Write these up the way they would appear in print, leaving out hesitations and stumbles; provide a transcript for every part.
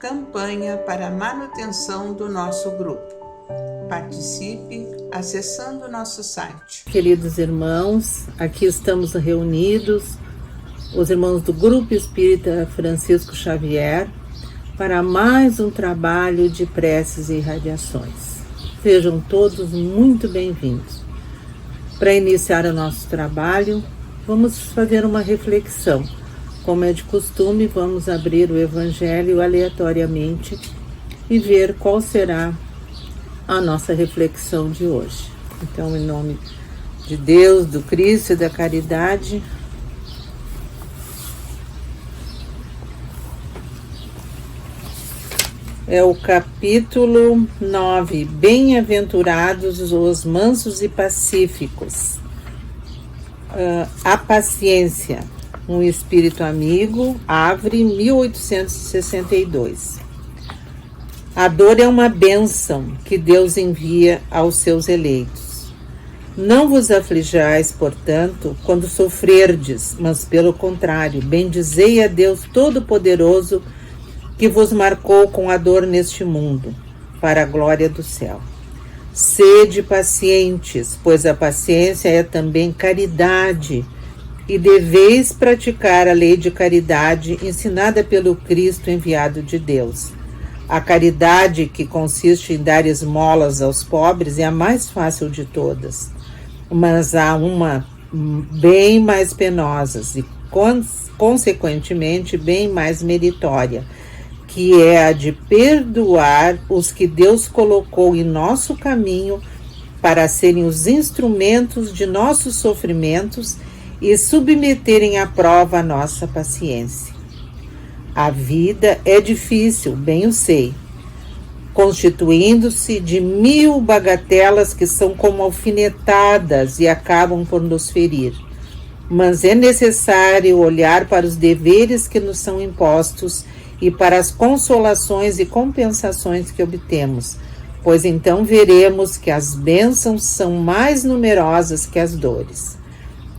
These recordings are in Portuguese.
campanha para a manutenção do nosso grupo. Participe acessando nosso site. Queridos irmãos, aqui estamos reunidos, os irmãos do Grupo Espírita Francisco Xavier, para mais um trabalho de preces e radiações. Sejam todos muito bem-vindos. Para iniciar o nosso trabalho, vamos fazer uma reflexão. Como é de costume, vamos abrir o Evangelho aleatoriamente e ver qual será a nossa reflexão de hoje. Então, em nome de Deus, do Cristo e da caridade, é o capítulo 9, Bem-aventurados os mansos e pacíficos. A paciência, um espírito amigo, Havre, 1862. A dor é uma bênção que Deus envia aos seus eleitos. Não vos aflijais, portanto, quando sofrerdes, mas pelo contrário, bendizei a Deus Todo-Poderoso, que vos marcou com a dor neste mundo, para a glória do céu. Sede pacientes, pois a paciência é também caridade, e deveis praticar a lei de caridade ensinada pelo Cristo enviado de Deus. A caridade, que consiste em dar esmolas aos pobres, é a mais fácil de todas, mas há uma bem mais penosa e, consequentemente, bem mais meritória, que é a de perdoar os que Deus colocou em nosso caminho para serem os instrumentos de nossos sofrimentos e submeterem à prova a nossa paciência. A vida é difícil, bem o sei, constituindo-se de 1000 bagatelas que são como alfinetadas e acabam por nos ferir. Mas é necessário olhar para os deveres que nos são impostos e para as consolações e compensações que obtemos, pois então veremos que as bênçãos são mais numerosas que as dores.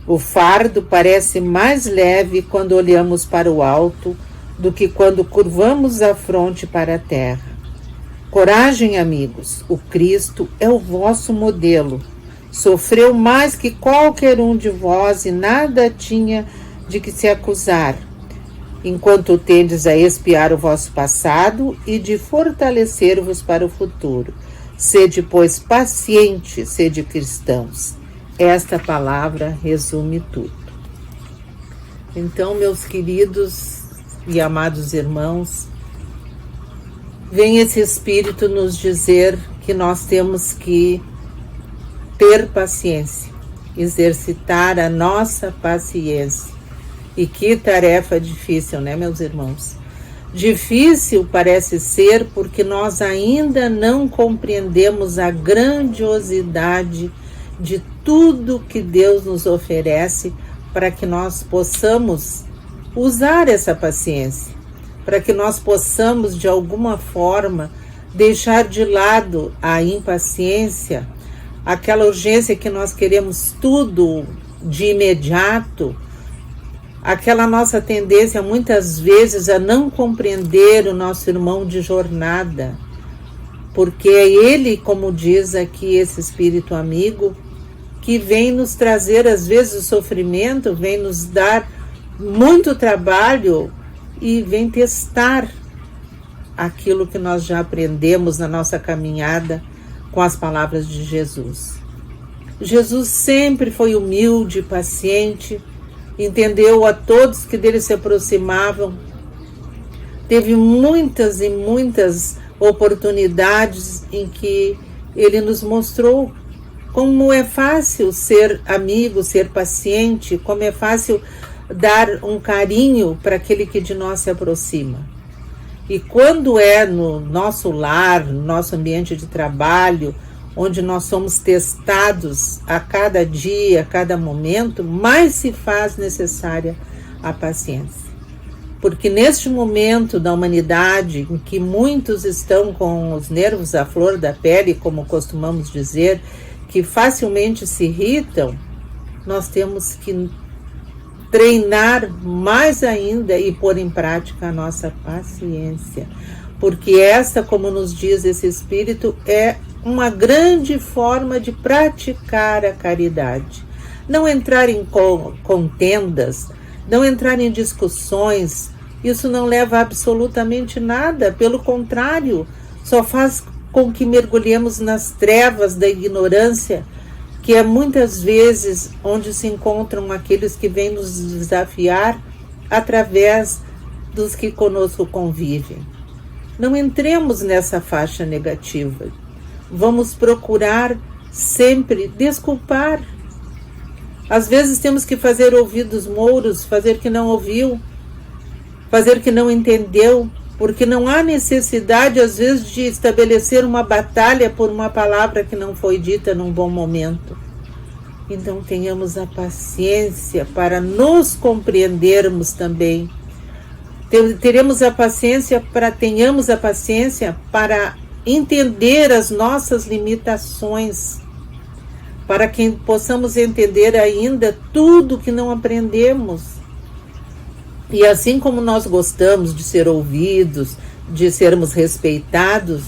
O fardo parece mais leve quando olhamos para o alto do que quando curvamos a fronte para a terra. Coragem, amigos, o Cristo é o vosso modelo. Sofreu mais que qualquer um de vós e nada tinha de que se acusar, enquanto tendes a expiar o vosso passado e de fortalecer-vos para o futuro. Sede, pois, pacientes, sede cristãos. Esta palavra resume tudo. Então, meus queridos e amados irmãos, vem esse Espírito nos dizer que nós temos que ter paciência, exercitar a nossa paciência. E que tarefa difícil, né, meus irmãos? Difícil parece ser porque nós ainda não compreendemos a grandiosidade de tudo que Deus nos oferece para que nós possamos usar essa paciência, para que nós possamos, de alguma forma, deixar de lado a impaciência, aquela urgência que nós queremos tudo de imediato, aquela nossa tendência muitas vezes a não compreender o nosso irmão de jornada, porque é ele, como diz aqui esse espírito amigo, que vem nos trazer às vezes o sofrimento, vem nos dar muito trabalho e vem testar aquilo que nós já aprendemos na nossa caminhada com as palavras de Jesus. Jesus sempre foi humilde, paciente, entendeu a todos que dele se aproximavam, teve muitas e muitas oportunidades em que ele nos mostrou como é fácil ser amigo, ser paciente, como é fácil dar um carinho para aquele que de nós se aproxima. E quando é no nosso lar, no nosso ambiente de trabalho, onde nós somos testados a cada dia, a cada momento, mais se faz necessária a paciência. Porque neste momento da humanidade, em que muitos estão com os nervos à flor da pele, como costumamos dizer, que facilmente se irritam, nós temos que treinar mais ainda e pôr em prática a nossa paciência. porque essa, como nos diz esse Espírito, é uma grande forma de praticar a caridade. Não entrar em contendas, não entrar em discussões, isso não leva a absolutamente nada, pelo contrário, só faz com que mergulhemos nas trevas da ignorância, que é muitas vezes onde se encontram aqueles que vêm nos desafiar através dos que conosco convivem. Não entremos nessa faixa negativa. Vamos procurar sempre desculpar. Às vezes temos que fazer ouvidos mouros, fazer que não ouviu, fazer que não entendeu, porque não há necessidade, às vezes, de estabelecer uma batalha por uma palavra que não foi dita num bom momento. Então tenhamos a paciência para nos compreendermos também. Tenhamos a paciência para entender as nossas limitações, para que possamos entender ainda tudo que não aprendemos. E assim como nós gostamos de ser ouvidos, de sermos respeitados,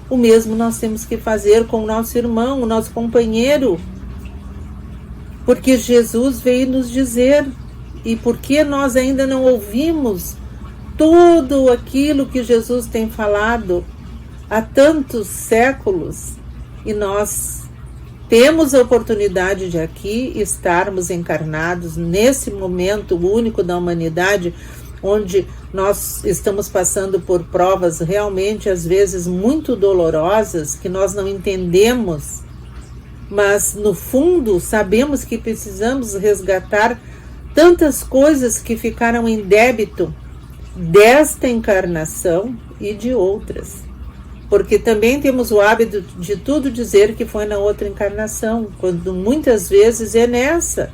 o mesmo nós temos que fazer com o nosso irmão, o nosso companheiro. Porque Jesus veio nos dizer, e porque nós ainda não ouvimos tudo aquilo que Jesus tem falado há tantos séculos, e nós temos a oportunidade de aqui estarmos encarnados nesse momento único da humanidade, onde nós estamos passando por provas realmente, às vezes, muito dolorosas, que nós não entendemos, mas, no fundo, sabemos que precisamos resgatar tantas coisas que ficaram em débito desta encarnação e de outras. Porque também temos o hábito de tudo dizer que foi na outra encarnação, quando muitas vezes é nessa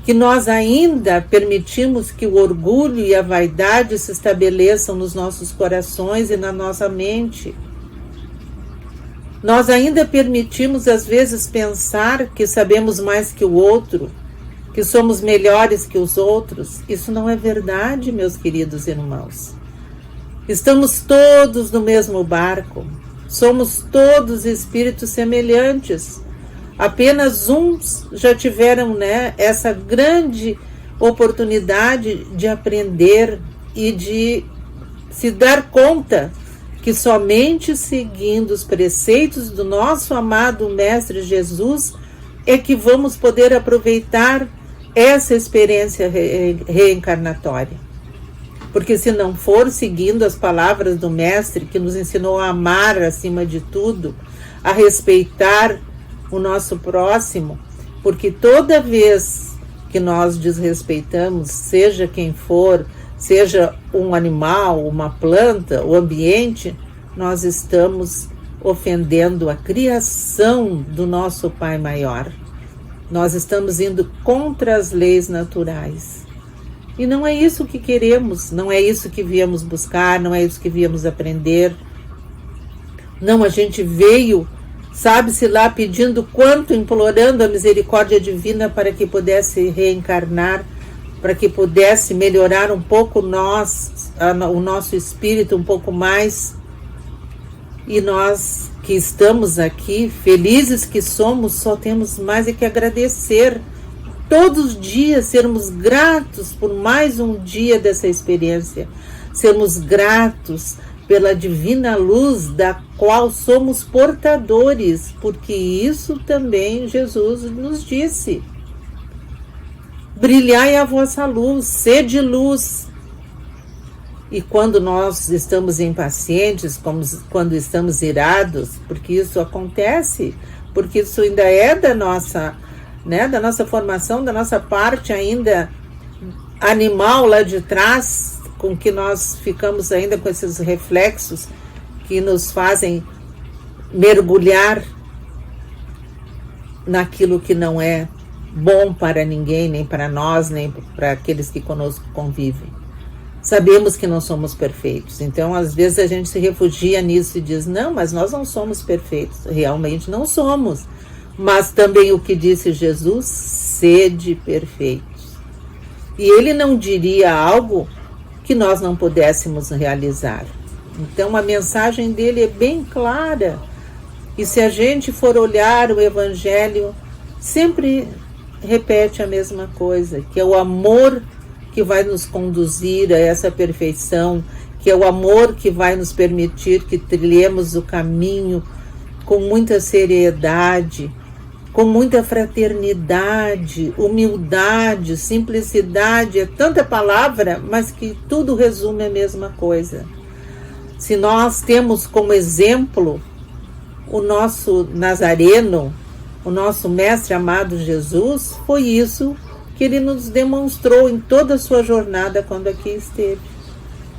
que nós ainda permitimos que o orgulho e a vaidade se estabeleçam nos nossos corações e na nossa mente. Nós ainda permitimos, às vezes, pensar que sabemos mais que o outro, que somos melhores que os outros. Isso não é verdade, meus queridos irmãos. Estamos todos no mesmo barco, somos todos espíritos semelhantes. Apenas uns já tiveram, essa grande oportunidade de aprender e de se dar conta que somente seguindo os preceitos do nosso amado Mestre Jesus é que vamos poder aproveitar essa experiência reencarnatória. Porque se não for seguindo as palavras do Mestre, que nos ensinou a amar acima de tudo, a respeitar o nosso próximo, porque toda vez que nós desrespeitamos, seja quem for, seja um animal, uma planta, o ambiente, nós estamos ofendendo a criação do nosso Pai Maior. Nós estamos indo contra as leis naturais. E não é isso que queremos, não é isso que viemos buscar, não é isso que viemos aprender. Não, a gente veio, sabe-se lá, pedindo quanto, implorando a misericórdia divina para que pudesse reencarnar, para que pudesse melhorar um pouco o nosso espírito um pouco mais. E nós que estamos aqui, felizes que somos, só temos mais é que agradecer. Todos os dias sermos gratos por mais um dia dessa experiência, sermos gratos pela divina luz da qual somos portadores, porque isso também Jesus nos disse. Brilhai a vossa luz, sede luz. E quando nós estamos impacientes, quando estamos irados, porque isso acontece, porque isso ainda é da nossa formação, da nossa parte ainda animal lá de trás, com que nós ficamos ainda com esses reflexos que nos fazem mergulhar naquilo que não é bom para ninguém, nem para nós, nem para aqueles que conosco convivem. Sabemos que não somos perfeitos, então às vezes a gente se refugia nisso e diz, não, mas nós não somos perfeitos, realmente não somos. Mas também o que disse Jesus, sede perfeitos. E ele não diria algo que nós não pudéssemos realizar. Então a mensagem dele é bem clara. E se a gente for olhar o Evangelho, sempre repete a mesma coisa, que é o amor que vai nos conduzir a essa perfeição, que é o amor que vai nos permitir que trilhemos o caminho com muita seriedade, com muita fraternidade, humildade, simplicidade. É tanta palavra, mas que tudo resume a mesma coisa. Se nós temos como exemplo o nosso Nazareno, o nosso mestre amado Jesus, foi isso que ele nos demonstrou em toda a sua jornada quando aqui esteve.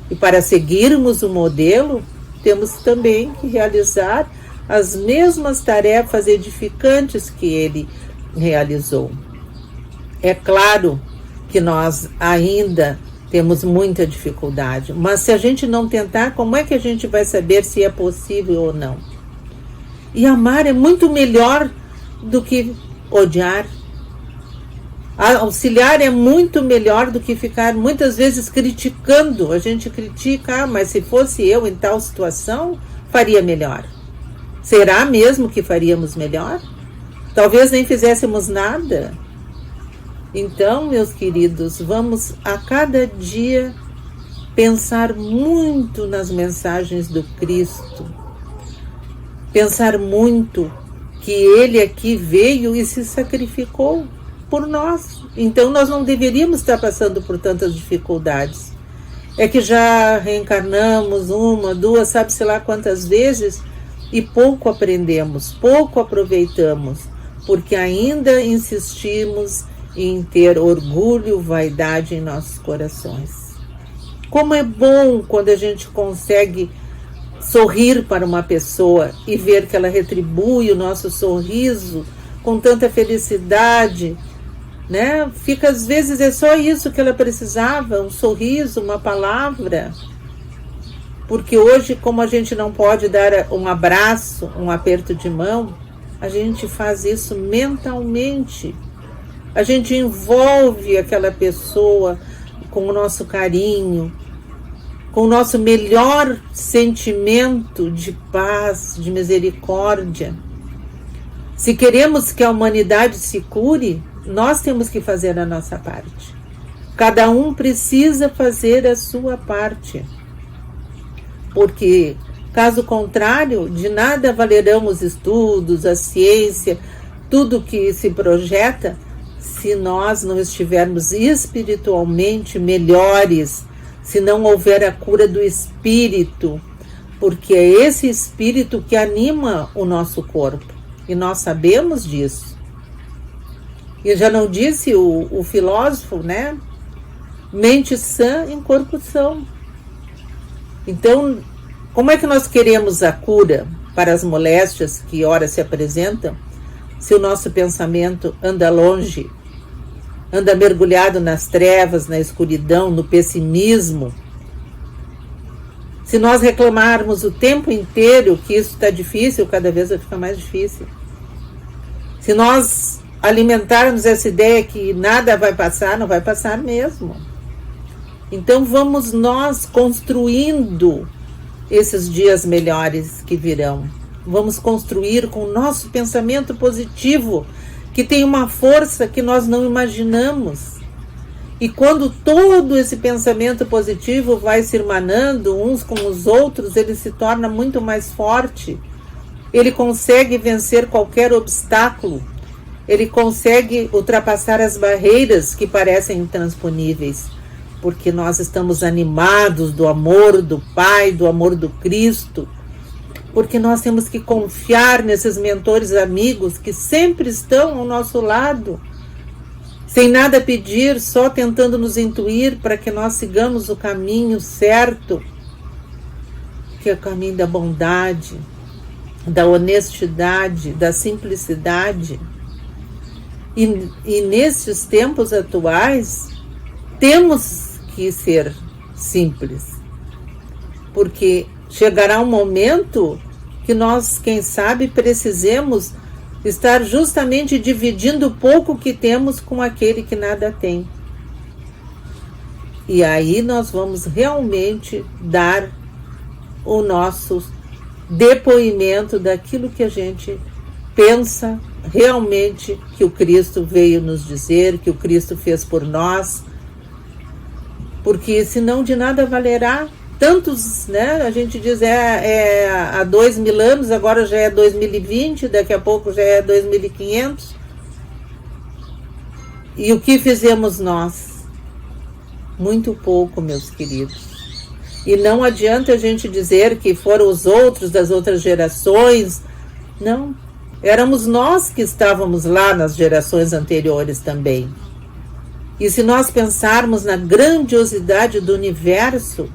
E para seguirmos o modelo, temos também que realizar as mesmas tarefas edificantes que ele realizou. É claro que nós ainda temos muita dificuldade, mas se a gente não tentar, como é que a gente vai saber se é possível ou não? E amar é muito melhor do que odiar. Auxiliar é muito melhor do que ficar muitas vezes criticando. A gente critica, mas se fosse eu em tal situação, faria melhor. Será mesmo que faríamos melhor? Talvez nem fizéssemos nada. Então, meus queridos, vamos a cada dia pensar muito nas mensagens do Cristo. Pensar muito que ele aqui veio e se sacrificou por nós. Então nós não deveríamos estar passando por tantas dificuldades. É que já reencarnamos uma, duas, sabe-se lá quantas vezes, e pouco aprendemos, pouco aproveitamos, porque ainda insistimos em ter orgulho, vaidade em nossos corações. Como é bom quando a gente consegue sorrir para uma pessoa e ver que ela retribui o nosso sorriso com tanta felicidade, né? Fica, às vezes, é só isso que ela precisava, um sorriso, uma palavra. Porque hoje, como a gente não pode dar um abraço, um aperto de mão, a gente faz isso mentalmente. A gente envolve aquela pessoa com o nosso carinho, com o nosso melhor sentimento de paz, de misericórdia. Se queremos que a humanidade se cure, nós temos que fazer a nossa parte. Cada um precisa fazer a sua parte. Porque, caso contrário, de nada valerão os estudos, a ciência, tudo que se projeta, se nós não estivermos espiritualmente melhores, se não houver a cura do espírito, porque é esse espírito que anima o nosso corpo, e nós sabemos disso. E já não disse o filósofo, né? Mente sã em corpo são. Então, como é que nós queremos a cura para as moléstias que ora se apresentam, se o nosso pensamento anda longe, anda mergulhado nas trevas, na escuridão, no pessimismo? Se nós reclamarmos o tempo inteiro que isso está difícil, cada vez vai ficar mais difícil. Se nós alimentarmos essa ideia que nada vai passar, não vai passar mesmo. Então vamos nós construindo esses dias melhores que virão. Vamos construir com o nosso pensamento positivo, que tem uma força que nós não imaginamos. E quando todo esse pensamento positivo vai se irmanando uns com os outros, ele se torna muito mais forte. Ele consegue vencer qualquer obstáculo. Ele consegue ultrapassar as barreiras que parecem intransponíveis. Porque nós estamos animados do amor do Pai, do amor do Cristo. Porque nós temos que confiar nesses mentores amigos que sempre estão ao nosso lado, sem nada pedir, só tentando nos intuir para que nós sigamos o caminho certo, que é o caminho da bondade, da honestidade, da simplicidade. E nesses tempos atuais, temos que ser simples, porque chegará um momento que nós, quem sabe, precisemos estar justamente dividindo o pouco que temos com aquele que nada tem. E aí nós vamos realmente dar o nosso depoimento daquilo que a gente pensa realmente que o Cristo veio nos dizer, que o Cristo fez por nós, porque senão de nada valerá. Tantos, né? A gente diz há 2000 anos, agora já é 2020, daqui a pouco já é 2500. E o que fizemos nós? Muito pouco, meus queridos. E não adianta a gente dizer que foram os outros das outras gerações. Não, éramos nós que estávamos lá nas gerações anteriores também. E se nós pensarmos na grandiosidade do universo,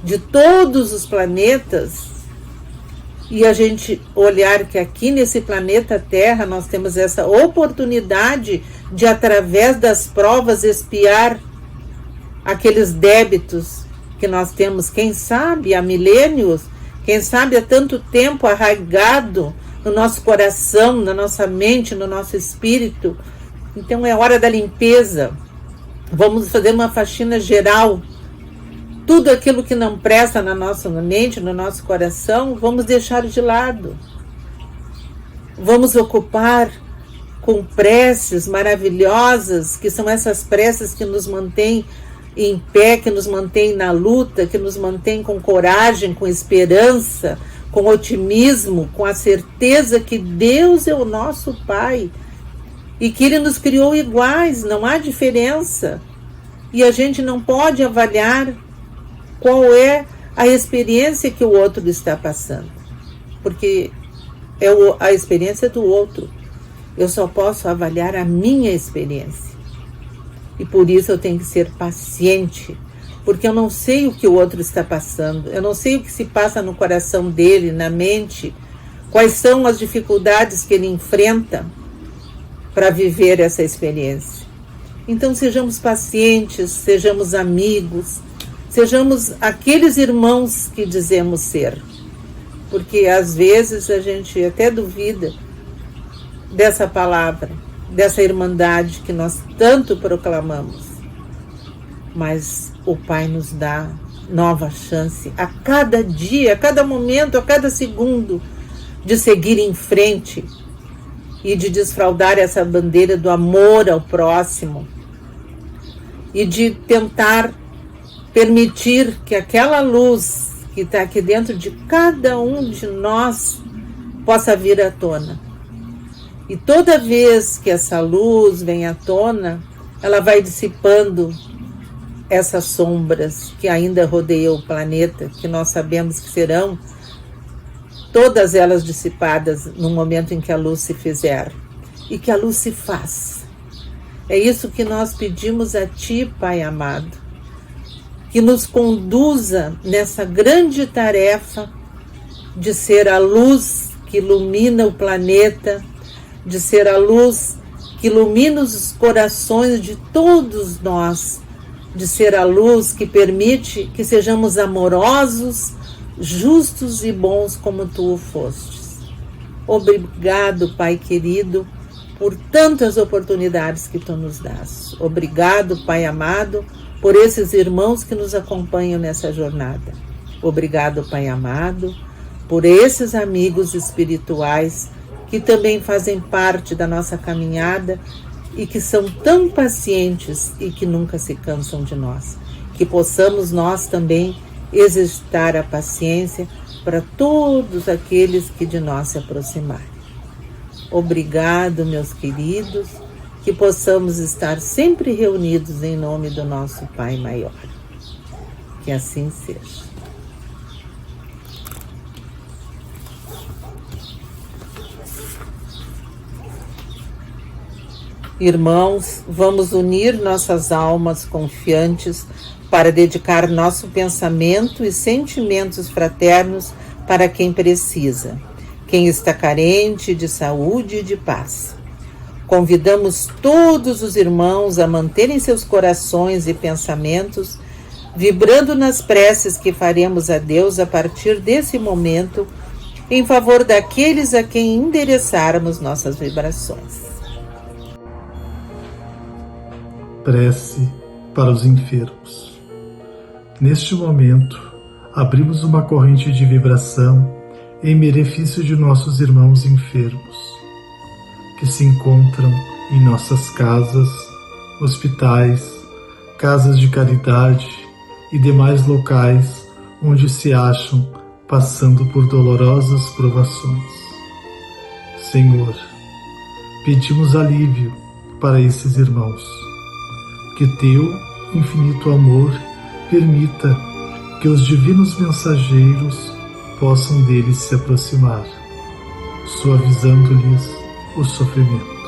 de todos os planetas, e a gente olhar que aqui nesse planeta Terra nós temos essa oportunidade de, através das provas, expiar aqueles débitos que nós temos, quem sabe há milênios, quem sabe há tanto tempo arraigado no nosso coração, na nossa mente, no nosso espírito. Então é hora da limpeza. Vamos fazer uma faxina geral. Tudo aquilo que não presta na nossa mente, no nosso coração, vamos deixar de lado. Vamos ocupar com preces maravilhosas, que são essas preces que nos mantêm em pé, que nos mantêm na luta, que nos mantêm com coragem, com esperança, com otimismo, com a certeza que Deus é o nosso Pai e que Ele nos criou iguais, não há diferença. E a gente não pode avaliar qual é a experiência que o outro está passando, porque é a experiência do outro. Eu só posso avaliar a minha experiência. E por isso eu tenho que ser paciente, porque eu não sei o que o outro está passando, eu não sei o que se passa no coração dele, na mente, quais são as dificuldades que ele enfrenta para viver essa experiência. Então sejamos pacientes, sejamos amigos, sejamos aqueles irmãos que dizemos ser, porque às vezes a gente até duvida dessa palavra, dessa irmandade que nós tanto proclamamos. Mas o Pai nos dá nova chance a cada dia, a cada momento, a cada segundo, de seguir em frente e de desfraldar essa bandeira do amor ao próximo e de tentar permitir que aquela luz que está aqui dentro de cada um de nós possa vir à tona. E toda vez que essa luz vem à tona, ela vai dissipando essas sombras que ainda rodeiam o planeta, que nós sabemos que serão todas elas dissipadas no momento em que a luz se fizer e que a luz se faz. É isso que nós pedimos a Ti, Pai amado, que nos conduza nessa grande tarefa de ser a luz que ilumina o planeta, de ser a luz que ilumina os corações de todos nós, de ser a luz que permite que sejamos amorosos, justos e bons como Tu o fostes. Obrigado, Pai querido, por tantas oportunidades que Tu nos dás. Obrigado, Pai amado, por esses irmãos que nos acompanham nessa jornada. Obrigado, Pai amado, por esses amigos espirituais que também fazem parte da nossa caminhada e que são tão pacientes e que nunca se cansam de nós. Que possamos nós também exercitar a paciência para todos aqueles que de nós se aproximarem. Obrigado, meus queridos, que possamos estar sempre reunidos em nome do nosso Pai maior. Que assim seja. Irmãos, vamos unir nossas almas confiantes para dedicar nosso pensamento e sentimentos fraternos para quem precisa, quem está carente de saúde e de paz. Convidamos todos os irmãos a manterem seus corações e pensamentos vibrando nas preces que faremos a Deus a partir desse momento, em favor daqueles a quem endereçarmos nossas vibrações. Prece para os enfermos. Neste momento, abrimos uma corrente de vibração em benefício de nossos irmãos enfermos, que se encontram em nossas casas, hospitais, casas de caridade e demais locais onde se acham passando por dolorosas provações. Senhor, pedimos alívio para esses irmãos, que teu infinito amor permita que os divinos mensageiros possam deles se aproximar, suavizando-lhes o sofrimento.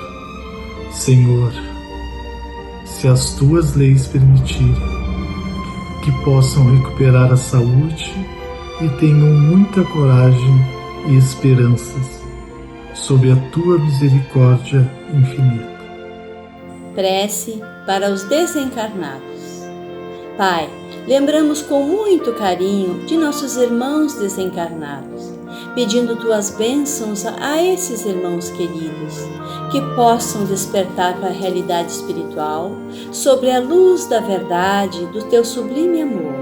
Senhor, se as tuas leis permitirem, que possam recuperar a saúde e tenham muita coragem e esperanças sob a tua misericórdia infinita. Prece para os desencarnados. Pai, lembramos com muito carinho de nossos irmãos desencarnados, pedindo tuas bênçãos a esses irmãos queridos, que possam despertar para a realidade espiritual sobre a luz da verdade do teu sublime amor,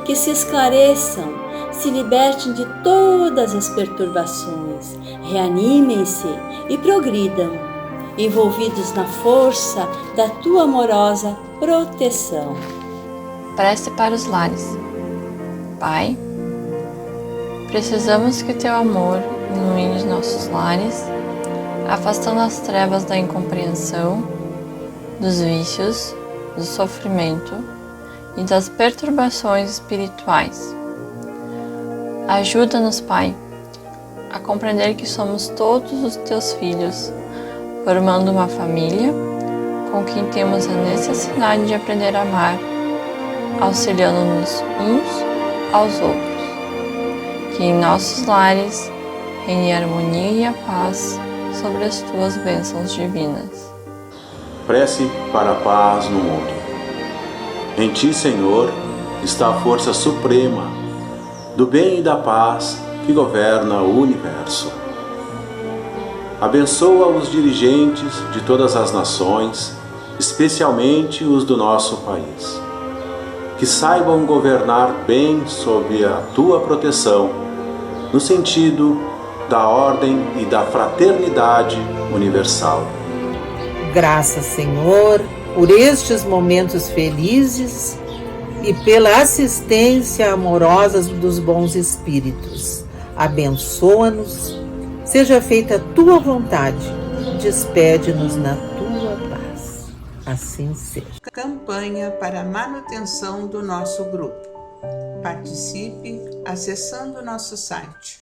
que se esclareçam, se libertem de todas as perturbações, reanimem-se e progridam, envolvidos na força da tua amorosa proteção. Prece para os lares. Pai, precisamos que teu amor ilumine os nossos lares, afastando as trevas da incompreensão, dos vícios, do sofrimento e das perturbações espirituais. Ajuda-nos, Pai, a compreender que somos todos os teus filhos, formando uma família com quem temos a necessidade de aprender a amar, auxiliando-nos uns aos outros. Que em nossos lares reine a harmonia e a paz sobre as tuas bênçãos divinas. Prece para a paz no mundo. Em ti, Senhor, está a força suprema do bem e da paz que governa o universo. Abençoa os dirigentes de todas as nações, especialmente os do nosso país, que saibam governar bem sob a tua proteção, no sentido da ordem e da fraternidade universal. Graças, Senhor, por estes momentos felizes e pela assistência amorosa dos bons espíritos. Abençoa-nos, seja feita a tua vontade, despede-nos na tua paz. Assim seja. Campanha para a manutenção do nosso grupo. Participe acessando nosso site